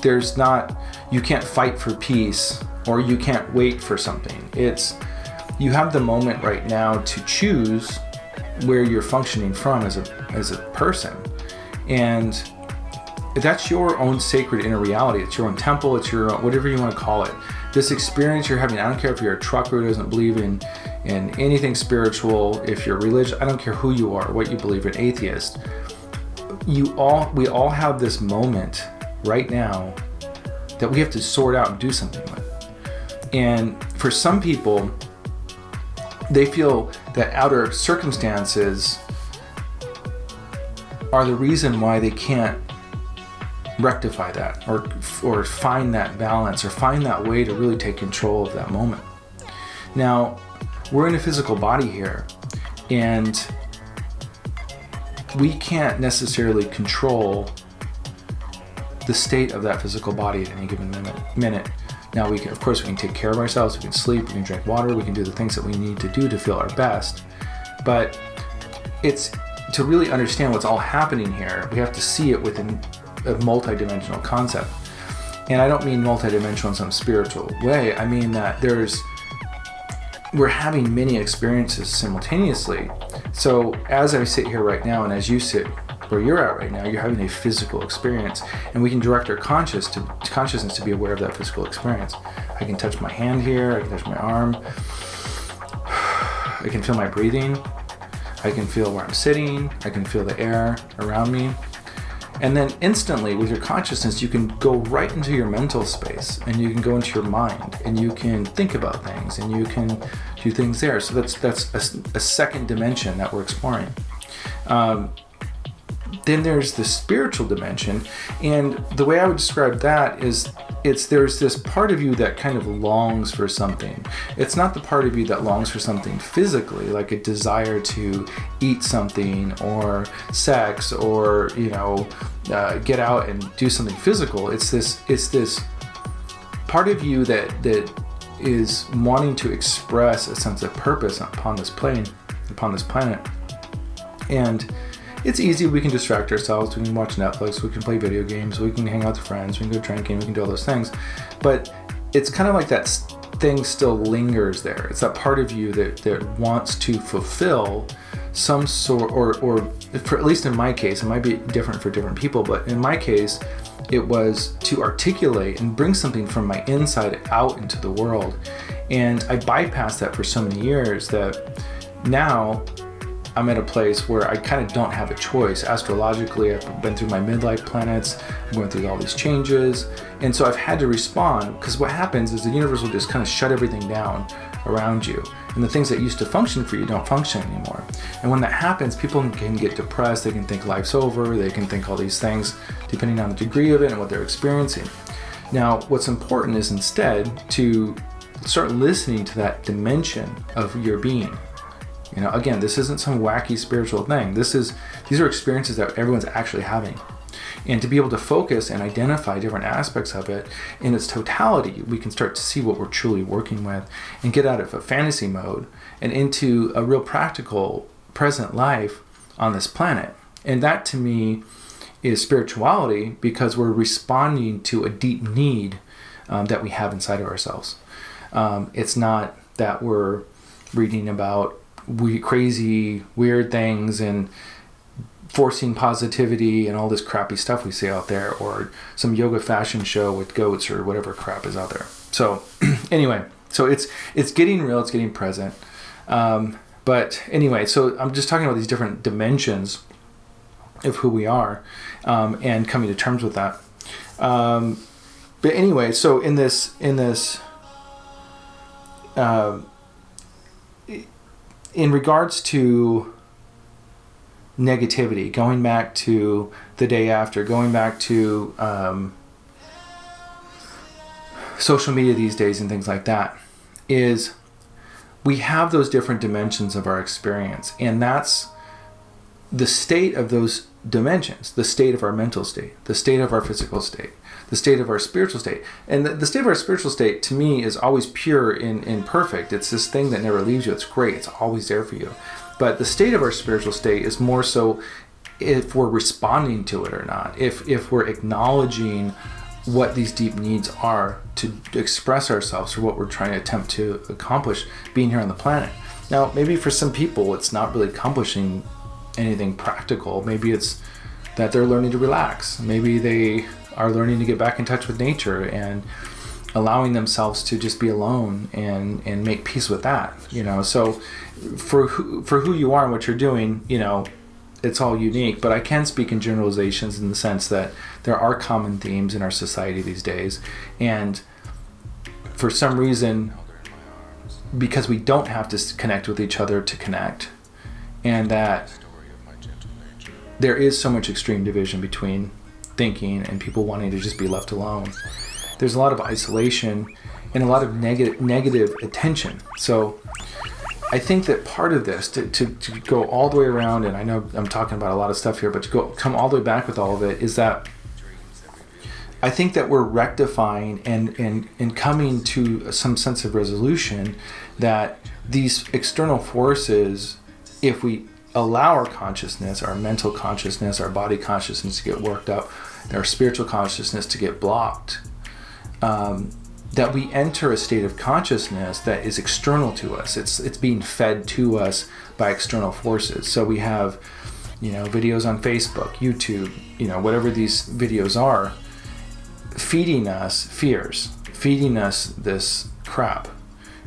there's not, you can't fight for peace or you can't wait for something. It's, you have the moment right now to choose where you're functioning from as a person. And that's your own sacred inner reality. It's your own temple. It's your own, whatever you want to call it. This experience you're having, I don't care if you're a trucker who doesn't believe in anything spiritual, if you're religious, I don't care who you are, what you believe in, atheist. We all have this moment right now that we have to sort out and do something with. And for some people, they feel that outer circumstances are the reason why they can't rectify that or find that balance or find that way to really take control of that moment. Now, we're in a physical body here, and we can't necessarily control the state of that physical body at any given minute. Now, we can take care of ourselves, we can sleep, we can drink water, we can do the things that we need to do to feel our best. But it's, to really understand what's all happening here, we have to see it within a multidimensional concept. And I don't mean multidimensional in some spiritual way. I mean that we're having many experiences simultaneously. So as I sit here right now, and as you sit where you're at right now, you're having a physical experience, and we can direct our consciousness to be aware of that physical experience. I can touch my hand here, I can touch my arm, I can feel my breathing, I can feel where I'm sitting, I can feel the air around me. And then instantly with your consciousness, you can go right into your mental space, and you can go into your mind, and you can think about things, and you can do things there. So that's a second dimension that we're exploring. Then there's the spiritual dimension, and the way I would describe that is there's this part of you that kind of longs for something. It's not the part of you that longs for something physically, like a desire to eat something or sex or get out and do something physical. It's this part of you that is wanting to express a sense of purpose upon this planet. And it's easy, we can distract ourselves, we can watch Netflix, we can play video games, we can hang out with friends, we can go drinking, we can do all those things. But it's kind of like that thing still lingers there. It's that part of you that wants to fulfill some sort, or for, at least in my case, it might be different for different people, but in my case, it was to articulate and bring something from my inside out into the world. And I bypassed that for so many years that now I'm at a place where I kind of don't have a choice. Astrologically, I've been through my midlife planets, I'm going through all these changes, and so I've had to respond, because what happens is the universe will just kind of shut everything down around you, and the things that used to function for you don't function anymore. And when that happens, people can get depressed, they can think life's over, they can think all these things depending on the degree of it and what they're experiencing. Now, what's important is instead to start listening to that dimension of your being. Again, this isn't some wacky spiritual thing. These are experiences that everyone's actually having. And to be able to focus and identify different aspects of it in its totality, we can start to see what we're truly working with and get out of a fantasy mode and into a real practical present life on this planet. And that to me is spirituality, because we're responding to a deep need that we have inside of ourselves. It's not that we're reading about crazy, weird things and forcing positivity and all this crappy stuff we see out there, or some yoga fashion show with goats or whatever crap is out there. So anyway, so it's getting real, it's getting present. But anyway, so I'm just talking about these different dimensions of who we are, and coming to terms with that. But anyway, so in this in regards to negativity, going back to the day after, going back to social media these days and things like that, is we have those different dimensions of our experience, and that's the state of those dimensions, the state of our mental state, the state of our physical state, the state of our spiritual state. And the state of our spiritual state, to me, is always pure and perfect. It's this thing that never leaves you. It's great. It's always there for you. But the state of our spiritual state is more so if we're responding to it or not, if we're acknowledging what these deep needs are to express ourselves or what we're trying to attempt to accomplish being here on the planet. Now, maybe for some people, it's not really accomplishing anything practical. Maybe it's that they're learning to relax. Maybe they are learning to get back in touch with nature and allowing themselves to just be alone and make peace with that, you know. So for who you are and what you're doing, you know, it's all unique, but I can speak in generalizations in the sense that there are common themes in our society these days, and for some reason, because we don't have to connect with each other to connect, and that there is so much extreme division between thinking and people wanting to just be left alone. There's a lot of isolation and a lot of negative attention. So I think that part of this, to go all the way around, and I know I'm talking about a lot of stuff here, but to come all the way back with all of it, is that I think that we're rectifying and coming to some sense of resolution that these external forces, if we allow our consciousness, our mental consciousness, our body consciousness to get worked up, our spiritual consciousness to get blocked, that we enter a state of consciousness that is external to us. It's being fed to us by external forces. So we have, you know, videos on Facebook, YouTube, you know, whatever these videos are, feeding us fears, feeding us this crap.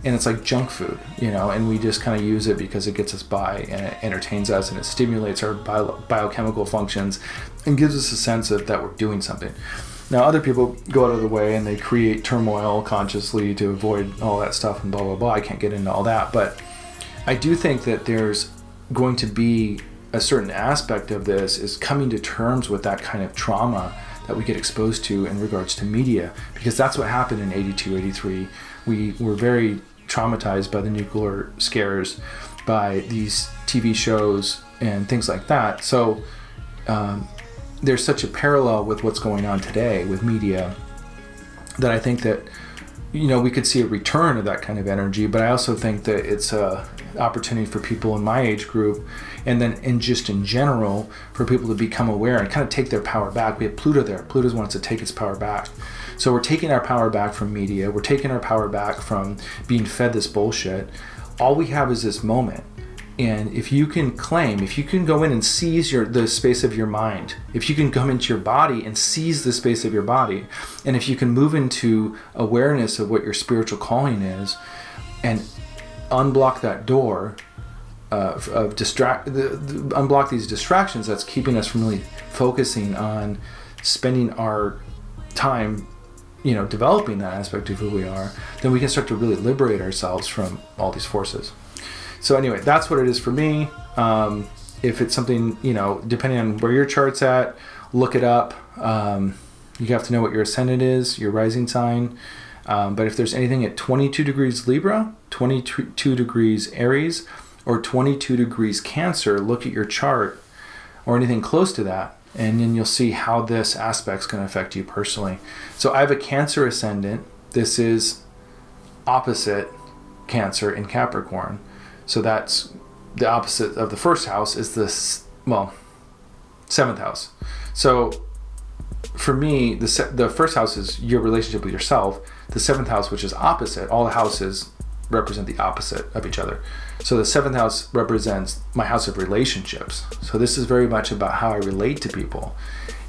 And it's like junk food, you know, and we just kind of use it because it gets us by and it entertains us and it stimulates our biochemical functions and gives us a sense of that we're doing something. Now, other people go out of the way and they create turmoil consciously to avoid all that stuff and blah, blah, blah. I can't get into all that. But I do think that there's going to be a certain aspect of this is coming to terms with that kind of trauma that we get exposed to in regards to media. Because that's what happened in 82, 83. We were very traumatized by the nuclear scares, by these TV shows and things like that. So there's such a parallel with what's going on today with media that I think that, you know, we could see a return of that kind of energy. But I also think that it's a opportunity for people in my age group, and then just in general for people to become aware and kind of take their power back. We have Pluto there. Pluto wants to take its power back. So we're taking our power back from media. We're taking our power back from being fed this bullshit. All we have is this moment. And if you can go in and seize the space of your mind, if you can come into your body and seize the space of your body, and if you can move into awareness of what your spiritual calling is, and unblock that door unblock these distractions that's keeping us from really focusing on spending our time, you know, developing that aspect of who we are, then we can start to really liberate ourselves from all these forces. So anyway, that's what it is for me. If it's something, you know, depending on where your chart's at, look it up. You have to know what your ascendant is, your rising sign. But if there's anything at 22 degrees Libra, 22 degrees Aries, or 22 degrees Cancer, look at your chart or anything close to that, and then you'll see how this aspect's going to affect you personally. So I have a Cancer ascendant. This is opposite Cancer in Capricorn. So that's the opposite of the first house is this, well, 7th house. So for me, the first house is your relationship with yourself. The 7th house, which is opposite, all the houses represent the opposite of each other. So the 7th house represents my house of relationships. So this is very much about how I relate to people.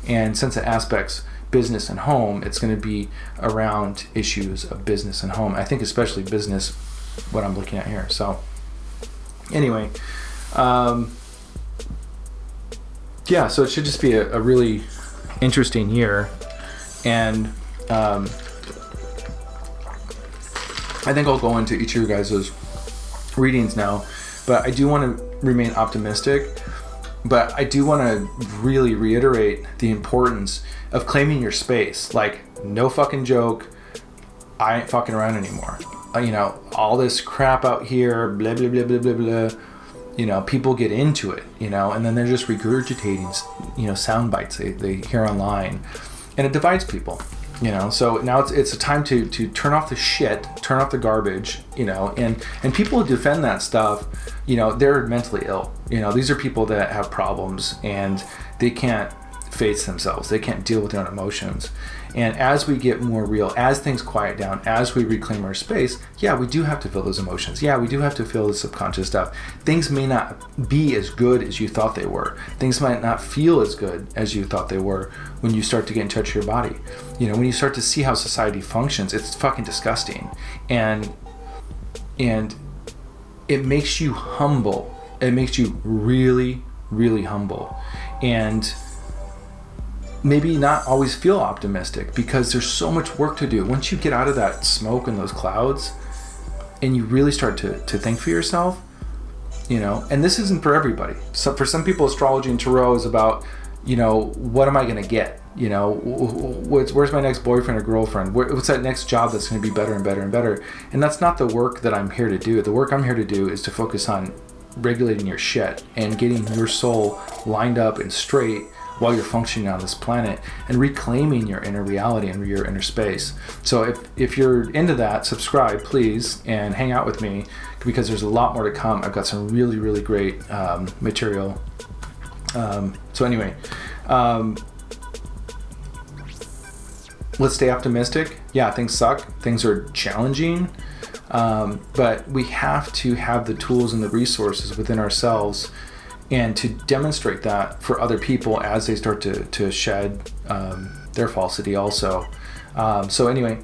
And since it aspects business and home, it's going to be around issues of business and home. I think especially business, what I'm looking at here. So anyway, yeah, so it should just be a really interesting year. And I think I'll go into each of your guys' readings now, but I do want to remain optimistic, but I do want to really reiterate the importance of claiming your space. Like, no fucking joke, I ain't fucking around anymore. You know, all this crap out here, blah, blah, blah, blah, blah, blah. You know, people get into it, you know, and then they're just regurgitating, you know, sound bites they hear online, and it divides people. So now it's a time to turn off the shit, turn off the garbage, and people who defend that stuff, they're mentally ill. These are people that have problems and they can't face themselves. They can't deal with their own emotions. And as we get more real, as things quiet down, as we reclaim our space, yeah, we do have to feel those emotions. Yeah, we do have to feel the subconscious stuff. Things may not be as good as you thought they were. Things might not feel as good as you thought they were when you start to get in touch with your body. When you start to see how society functions, it's fucking disgusting. And it makes you humble. It makes you really, really humble. And maybe not always feel optimistic because there's so much work to do. Once you get out of that smoke and those clouds and you really start to think for yourself, and this isn't for everybody. So for some people, astrology and tarot is about, what am I going to get? Where's my next boyfriend or girlfriend? What's that next job that's going to be better and better and better? And that's not the work that I'm here to do. The work I'm here to do is to focus on regulating your shit and getting your soul lined up and straight while you're functioning on this planet and reclaiming your inner reality and your inner space. So if you're into that, subscribe, please, and hang out with me because there's a lot more to come. I've got some really, really great material. So anyway, let's stay optimistic. Yeah, things suck. Things are challenging. But we have to have the tools and the resources within ourselves and to demonstrate that for other people as they start to shed their falsity also. So anyway,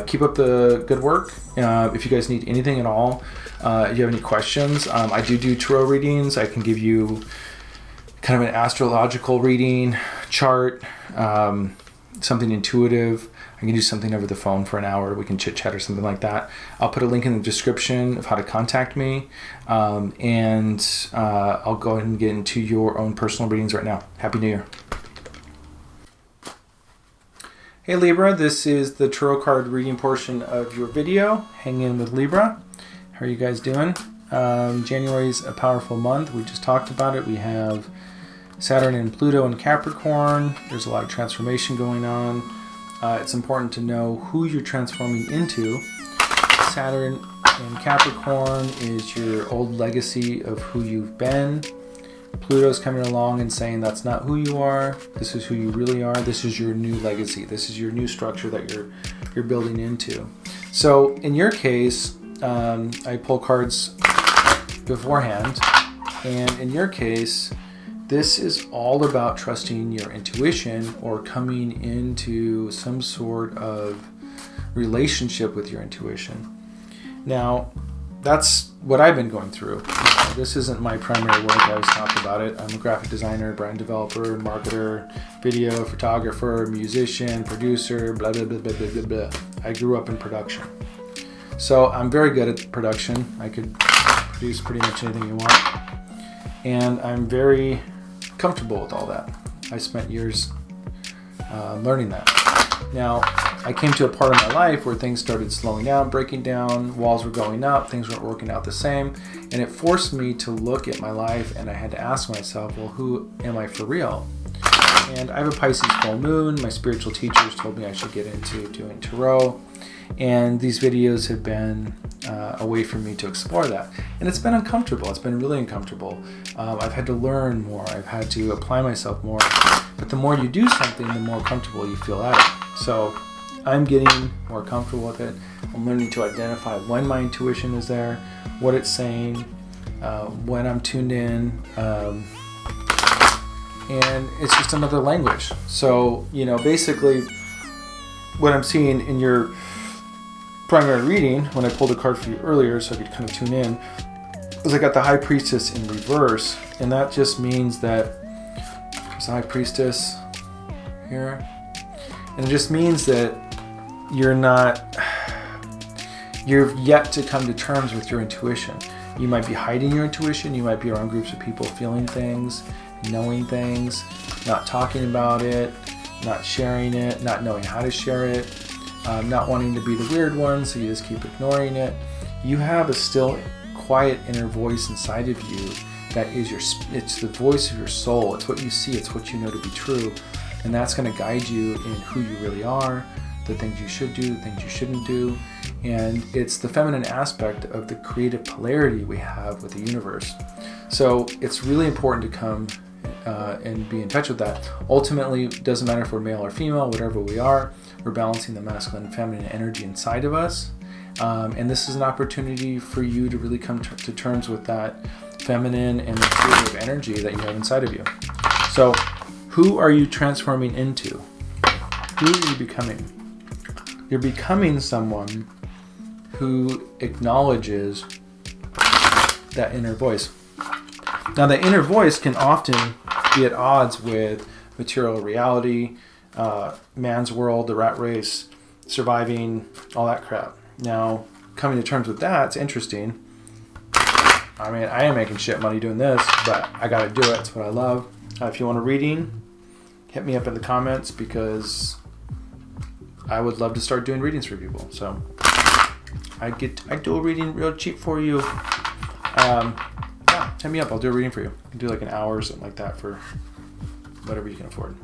keep up the good work. If you guys need anything at all, if you have any questions, I do tarot readings. I can give you kind of an astrological reading, chart, something intuitive. I can do something over the phone for an hour. We can chit chat or something like that. I'll put a link in the description of how to contact me. And I'll go ahead and get into your own personal readings right now. Happy New Year. Hey Libra, this is the tarot card reading portion of your video. Hangin with Libra. How are you guys doing? January's a powerful month. We just talked about it. We have Saturn and Pluto in Capricorn. There's a lot of transformation going on. It's important to know who you're transforming into. Saturn in Capricorn is your old legacy of who you've been. Pluto's coming along and saying that's not who you are. This is who you really are. This is your new legacy. This is your new structure that you're building into. So in your case, I pull cards beforehand, and in your case, this is all about trusting your intuition or coming into some sort of relationship with your intuition. Now, that's what I've been going through. This isn't my primary work. I always talk about it. I'm a graphic designer, brand developer, marketer, video photographer, musician, producer, blah, blah, blah, blah, blah, blah. I grew up in production. So I'm very good at production. I could produce pretty much anything you want. And I'm very comfortable with all that. I spent years learning that. Now, I came to a part of my life where things started slowing down, breaking down, walls were going up, things weren't working out the same, and it forced me to look at my life, and I had to ask myself, well, who am I for real? And I have a Pisces full moon. My spiritual teachers told me I should get into doing tarot, and these videos have been a way for me to explore that. And it's been uncomfortable. It's been really uncomfortable. I've had to learn more. I've had to apply myself more. But the more you do something, the more comfortable you feel at it. So I'm getting more comfortable with it. I'm learning to identify when my intuition is there, what it's saying, when I'm tuned in, and it's just another language. So, basically what I'm seeing in your primary reading, when I pulled a card for you earlier so I could kind of tune in, is I got the High Priestess in reverse, and that just means that there's a High Priestess here, and it just means that you've yet to come to terms with your intuition. You might be hiding your intuition. You might be around groups of people feeling things, knowing things, not talking about it, not sharing it, not knowing how to share it, not wanting to be the weird one, so you just keep ignoring it. You have a still quiet inner voice inside of you that is it's the voice of your soul. It's what you see, it's what you know to be true, and that's going to guide you in who you really are, the things you should do, the things you shouldn't do. And it's the feminine aspect of the creative polarity we have with the universe. So it's really important to come and be in touch with that. Ultimately, it doesn't matter if we're male or female, whatever we are, we're balancing the masculine and feminine energy inside of us. And this is an opportunity for you to really come to terms with that feminine and creative energy that you have inside of you. So who are you transforming into? Who are you becoming? You're becoming someone who acknowledges that inner voice. Now, the inner voice can often be at odds with material reality, man's world, the rat race, surviving, all that crap. Now, coming to terms with that, it's interesting. I mean, I am making shit money doing this, but I gotta do it. It's what I love. If you want a reading, hit me up in the comments, because I would love to start doing readings for people. So I do a reading real cheap for you. Yeah, hit me up. I'll do a reading for you. I can do like an hour or something like that for whatever you can afford.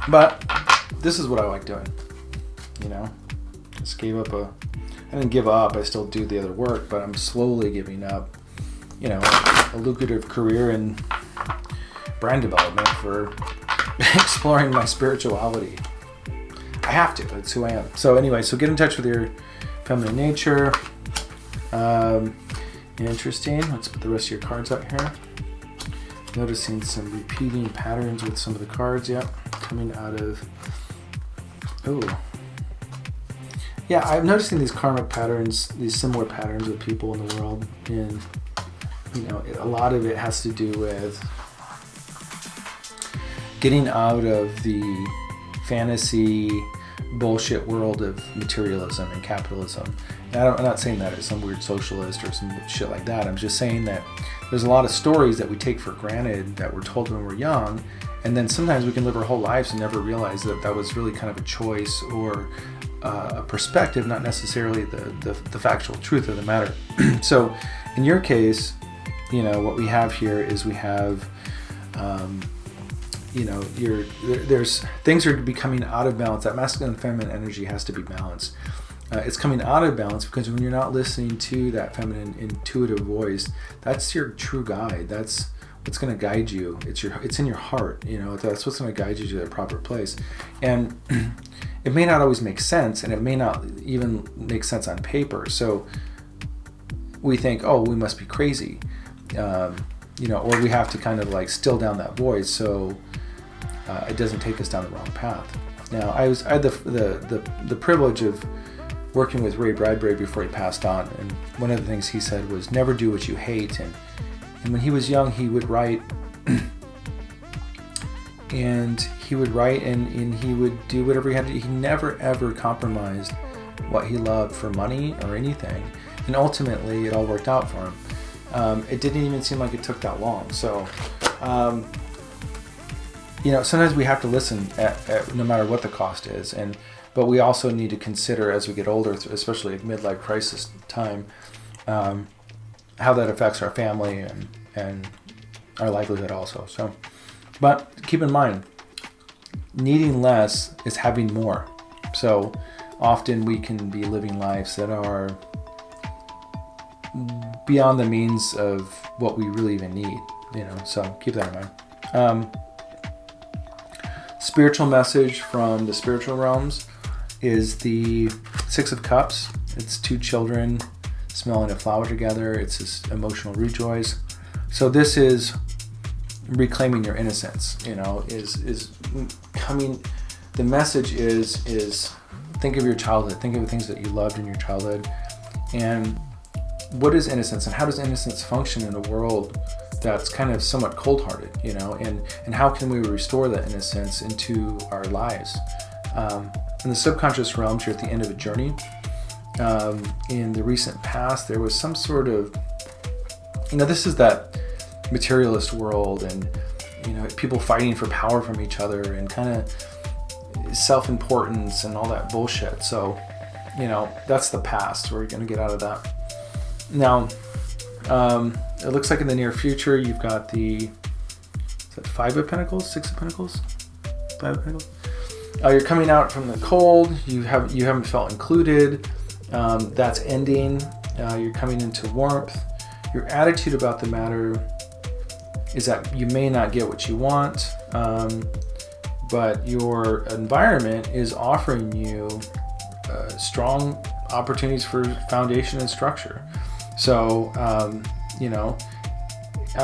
But this is what I like doing. You know, just gave up I didn't give up. I still do the other work, but I'm slowly giving up, you know, a lucrative career in brand development for exploring my spirituality. I have to. It's who I am. So anyway, so get in touch with your feminine nature. Interesting. Let's put the rest of your cards out here. Noticing some repeating patterns with some of the cards. Yep. Coming out of... Oh. Yeah, I'm noticing these karmic patterns, these similar patterns with people in the world. And, you know, a lot of it has to do with getting out of the fantasy bullshit world of materialism and capitalism. And I'm not saying that as some weird socialist or some shit like that. I'm just saying that there's a lot of stories that we take for granted that we're told when we're young, and then sometimes we can live our whole lives and never realize that that was really kind of a choice or a perspective, not necessarily the factual truth of the matter. So in your case, you know, what we have here is we have you know, there's things are becoming out of balance. That masculine and feminine energy has to be balanced. It's coming out of balance because when you're not listening to that feminine intuitive voice, that's your true guide. That's what's going to guide you. It's in your heart. You know, that's what's going to guide you to the proper place. And it may not always make sense, and it may not even make sense on paper. So we think, oh, we must be crazy, you know, or we have to kind of like still down that voice so it doesn't take us down the wrong path. Now, I had the privilege of working with Ray Bradbury before he passed on, and one of the things he said was never do what you hate. And when he was young, he would write and he would do whatever he had to do. He never ever compromised what he loved for money or anything, and ultimately it all worked out for him. It didn't even seem like it took that long. So you know, sometimes we have to listen at no matter what the cost is, but we also need to consider as we get older, especially at midlife crisis time, how that affects our family and our livelihood also. So, but keep in mind, needing less is having more. So often we can be living lives that are beyond the means of what we really even need, you know, so keep that in mind. Spiritual message from the spiritual realms is the Six of Cups. It's two children smelling a flower together. It's this emotional rejoice. So this is reclaiming your innocence, you know, is coming. The message is think of your childhood, think of the things that you loved in your childhood, and what is innocence, and how does innocence function in a world that's kind of somewhat cold-hearted, you know, and how can we restore that innocence into our lives? In the subconscious realms, you're at the end of a journey. In the recent past, there was some sort of, you know, this is that materialist world, and, you know, people fighting for power from each other and kind of self-importance and all that bullshit. So, you know, that's the past. We're going to get out of that. Now, it looks like in the near future, you've got the, is that Five of Pentacles, Six of Pentacles? Five of Pentacles. You're coming out from the cold. You haven't felt included. That's ending. You're coming into warmth. Your attitude about the matter is that you may not get what you want, but your environment is offering you strong opportunities for foundation and structure. So, I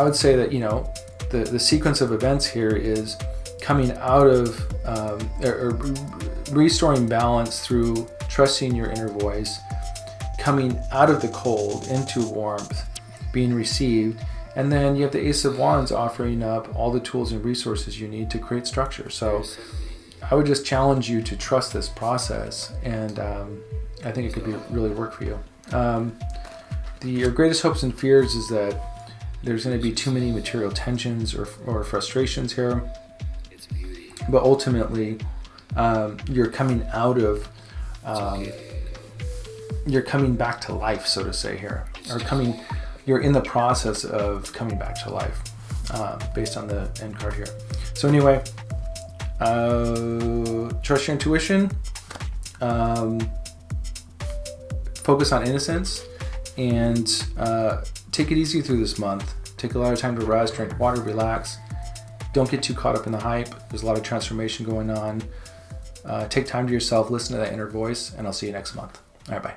would say that, the sequence of events here is coming out of, or restoring balance through trusting your inner voice, coming out of the cold into warmth, being received, and then you have the Ace of Wands offering up all the tools and resources you need to create structure. So I would just challenge you to trust this process, and I think it could really work for you. Your greatest hopes and fears is that there's going to be too many material tensions or frustrations here, but ultimately you're coming out of you're coming back to life, so to say here, or you're in the process of coming back to life, based on the end card here. So anyway, trust your intuition, focus on innocence, and take it easy through this month. Take a lot of time to rest, drink water, relax. Don't get too caught up in the hype. There's a lot of transformation going on. Take time to yourself, listen to that inner voice, and I'll see you next month. All right, bye.